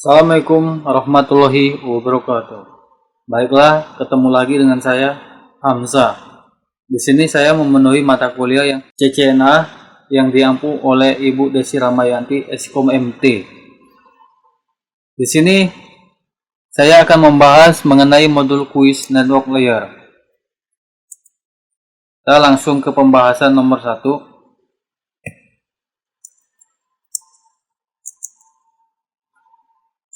Assalamualaikum warahmatullahi wabarakatuh. Baiklah, ketemu lagi dengan saya Hamzah. Di sini saya memenuhi mata kuliah yang CCNA yang diampu oleh Ibu Desi Ramayanti Eskom MT. Di sini saya akan membahas mengenai modul kuis network layer. Kita langsung ke pembahasan nomor 1.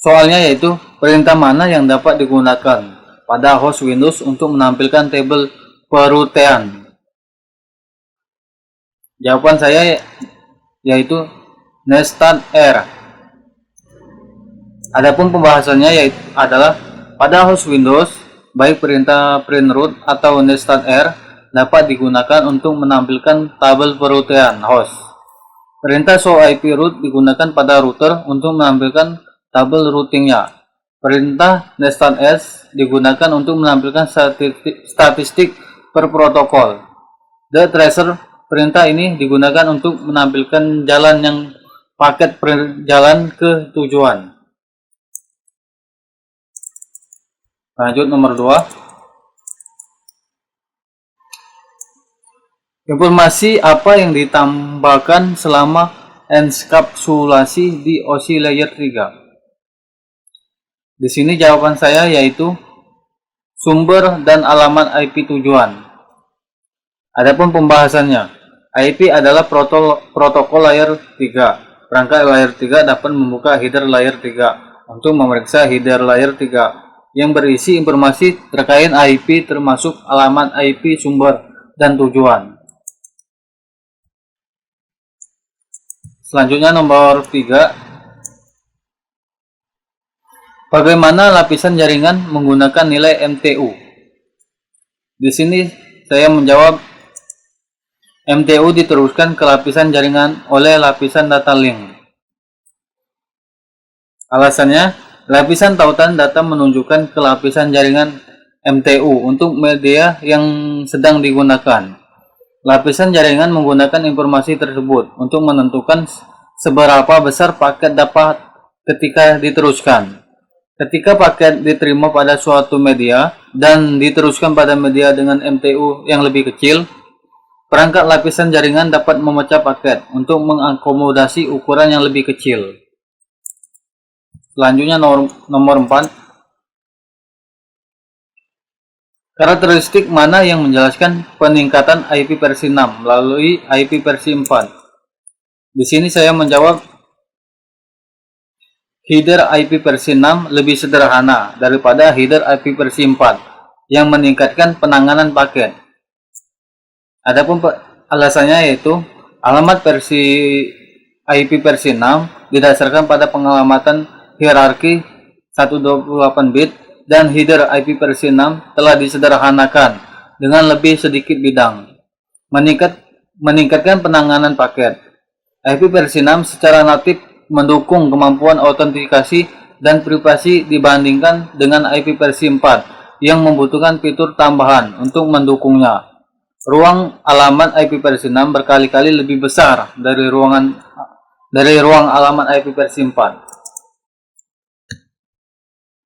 Soalnya yaitu perintah mana yang dapat digunakan pada host Windows untuk menampilkan tabel perutean. Jawaban saya yaitu nested R. Adapun pembahasannya yaitu adalah pada host Windows, baik perintah print root atau nested R dapat digunakan untuk menampilkan tabel perutean host. Perintah show IP root digunakan pada router untuk menampilkan tabel routingnya. Perintah nested S digunakan untuk menampilkan statistik per protokol. The tracer perintah ini digunakan untuk menampilkan jalan yang paket jalan ke tujuan. Lanjut nomor 2. Informasi apa yang ditambahkan selama enskapsulasi di OSI layer 3? Di sini jawaban saya yaitu sumber dan alamat IP tujuan. Adapun pembahasannya, IP adalah protokol layer 3. Perangkat layer 3 dapat membuka header layer 3 untuk memeriksa header layer 3 yang berisi informasi terkait IP termasuk alamat IP sumber dan tujuan. Selanjutnya nomor 3. Bagaimana lapisan jaringan menggunakan nilai MTU? Di sini saya menjawab MTU diteruskan ke lapisan jaringan oleh lapisan data link. Alasannya, lapisan tautan data menunjukkan ke lapisan jaringan MTU untuk media yang sedang digunakan. Lapisan jaringan menggunakan informasi tersebut untuk menentukan seberapa besar paket dapat ketika diteruskan. Ketika paket diterima pada suatu media dan diteruskan pada media dengan MTU yang lebih kecil, perangkat lapisan jaringan dapat memecah paket untuk mengakomodasi ukuran yang lebih kecil. Selanjutnya nomor 4. Karakteristik mana yang menjelaskan peningkatan IP versi 6 melalui IP versi 4? Di sini saya menjawab header IP versi 6 lebih sederhana daripada header IP versi 4 yang meningkatkan penanganan paket. Adapun alasannya yaitu alamat versi IP versi 6 didasarkan pada pengalamatan hierarki 128 bit dan header IP versi 6 telah disederhanakan dengan lebih sedikit bidang, meningkatkan penanganan paket. IP versi 6 secara natif mendukung kemampuan autentikasi dan privasi dibandingkan dengan IP versi 4 yang membutuhkan fitur tambahan untuk mendukungnya. Ruang alamat IP versi 6 berkali-kali lebih besar dari ruang alamat IP versi 4.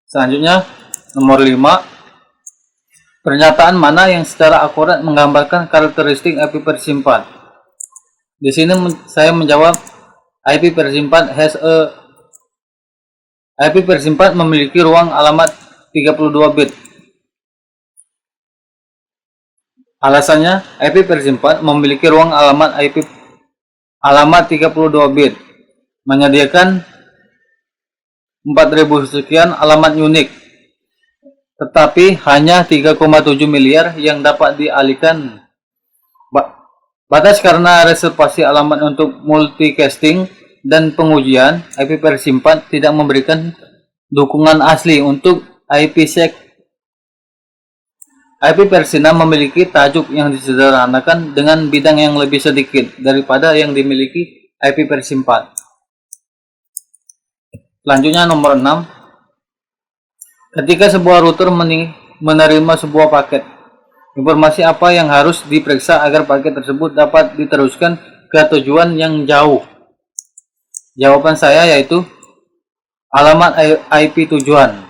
Selanjutnya, nomor 5. Pernyataan mana yang secara akurat menggambarkan karakteristik IP versi 4? Di sini saya menjawab IP versi 4 IP versi 4 memiliki ruang alamat 32 bit. Alasannya, IP versi 4 memiliki ruang alamat 32 bit, menyediakan 4000 sekian alamat unik, tetapi hanya 3,7 miliar yang dapat dialihkan. Batas karena reservasi alamat untuk multicasting dan pengujian, IP versi 4 tidak memberikan dukungan asli untuk IPsec. IP versi 6 memiliki tajuk yang disederhanakan dengan bidang yang lebih sedikit daripada yang dimiliki IP versi 4. Selanjutnya nomor 6. Ketika sebuah router menerima sebuah paket, informasi apa yang harus diperiksa agar paket tersebut dapat diteruskan ke tujuan yang jauh? Jawaban saya yaitu alamat IP tujuan.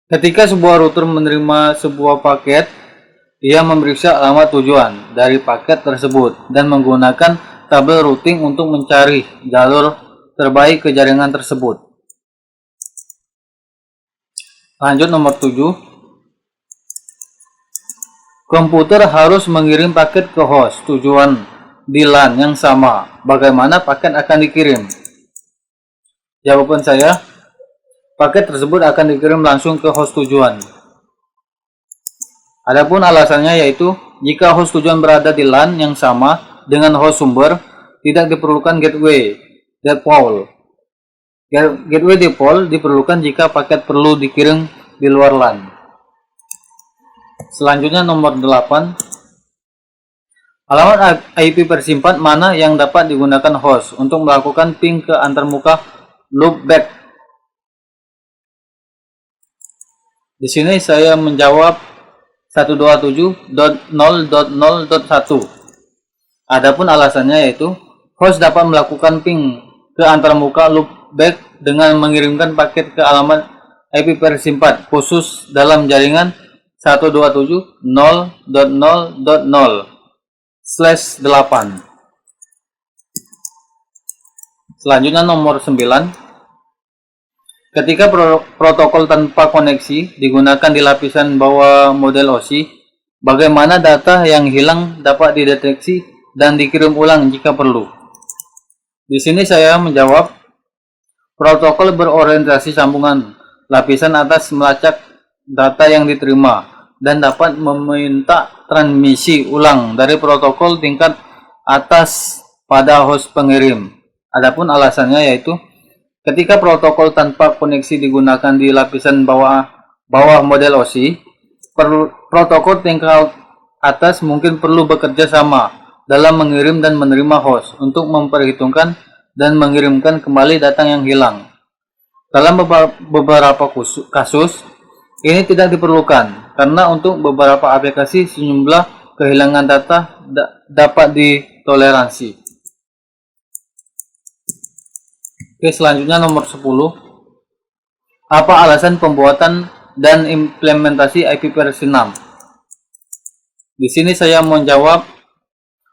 Ketika sebuah router menerima sebuah paket, ia memeriksa alamat tujuan dari paket tersebut dan menggunakan tabel routing untuk mencari jalur terbaik ke jaringan tersebut. Lanjut nomor 7. Komputer harus mengirim paket ke host tujuan di LAN yang sama. Bagaimana paket akan dikirim? Jawaban saya, paket tersebut akan dikirim langsung ke host tujuan. Adapun alasannya yaitu, jika host tujuan berada di LAN yang sama dengan host sumber, tidak diperlukan gateway default. Gateway default diperlukan jika paket perlu dikirim di luar LAN. Selanjutnya nomor 8. Alamat IP persimpan mana yang dapat digunakan host untuk melakukan ping ke antarmuka loopback? Di sini saya menjawab 127.0.0.1. Adapun alasannya yaitu, host dapat melakukan ping ke antarmuka loopback dengan mengirimkan paket ke alamat IP persimpan khusus dalam jaringan 127.0.0.0/8. Selanjutnya nomor 9. Ketika protokol tanpa koneksi digunakan di lapisan bawah model OSI, bagaimana data yang hilang dapat dideteksi dan dikirim ulang jika perlu? Di sini saya menjawab, protokol berorientasi sambungan lapisan atas melacak data yang diterima dan dapat meminta transmisi ulang dari protokol tingkat atas pada host pengirim. Adapun alasannya yaitu, ketika protokol tanpa koneksi digunakan di lapisan bawah model OSI, protokol tingkat atas mungkin perlu bekerja sama dalam mengirim dan menerima host untuk memperhitungkan dan mengirimkan kembali data yang hilang. Dalam beberapa kasus, ini tidak diperlukan karena untuk beberapa aplikasi sejumlah kehilangan data dapat ditoleransi. Oke, selanjutnya nomor 10. Apa alasan pembuatan dan implementasi IP versi 6? Di sini saya menjawab,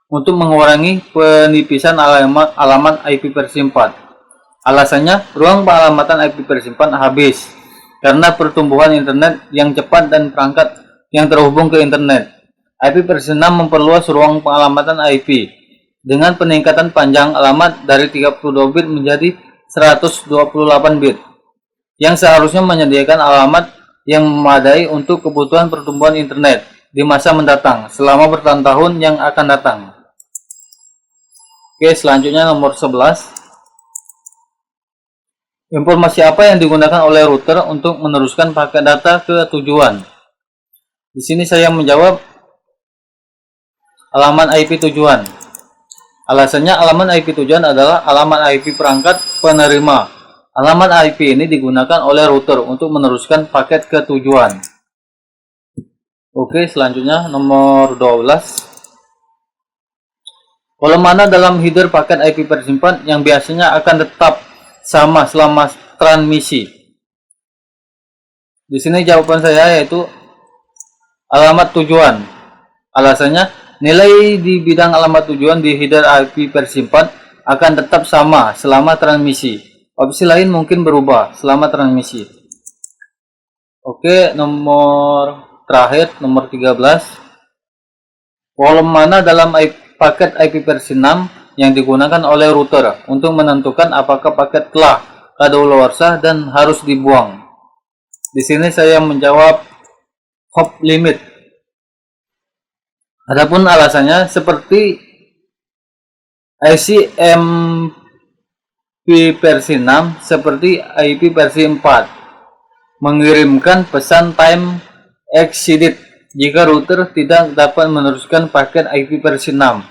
untuk mengurangi penipisan alamat IP versi 4. Alasannya, ruang pengalamatan IP versi 4 habis karena pertumbuhan internet yang cepat dan perangkat yang terhubung ke internet. IP versi 6 memperluas ruang pengalamatan IP dengan peningkatan panjang alamat dari 32 bit menjadi 128 bit, yang seharusnya menyediakan alamat yang memadai untuk kebutuhan pertumbuhan internet di masa mendatang selama bertahun-tahun yang akan datang. Oke, selanjutnya nomor 11. Informasi apa yang digunakan oleh router untuk meneruskan paket data ke tujuan? Di sini saya menjawab, alamat IP tujuan. Alasannya, alamat IP tujuan adalah alamat IP perangkat penerima. Alamat IP ini digunakan oleh router untuk meneruskan paket ke tujuan. Oke, selanjutnya nomor 12. Kolom mana dalam header paket IP tersimpan yang biasanya akan tetap sama selama transmisi? Di sini jawaban saya yaitu alamat tujuan. Alasannya, nilai di bidang alamat tujuan di header IP tersimpan akan tetap sama selama transmisi. Opsi lain mungkin berubah selama transmisi. Oke, nomor terakhir, nomor 13. Kolom mana dalam paket IP versi 6 yang digunakan oleh router untuk menentukan apakah paket telah kadaluarsa dan harus dibuang? Di sini saya menjawab hop limit. Adapun alasannya seperti ICMP versi 6 seperti IP versi 4 mengirimkan pesan time exceeded jika router tidak dapat meneruskan paket IP versi 6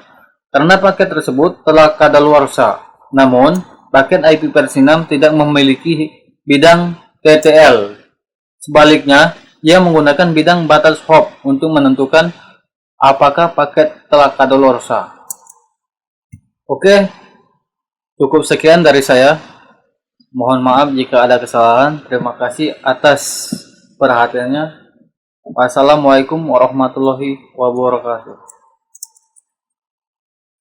karena paket tersebut telah kadaluarsa. Namun, paket IP versi 6 tidak memiliki bidang TTL. Sebaliknya, ia menggunakan bidang batas hop untuk menentukan apakah paket telah kadaluarsa. Oke, cukup sekian dari saya. Mohon maaf jika ada kesalahan. Terima kasih atas perhatiannya. Wassalamualaikum warahmatullahi wabarakatuh.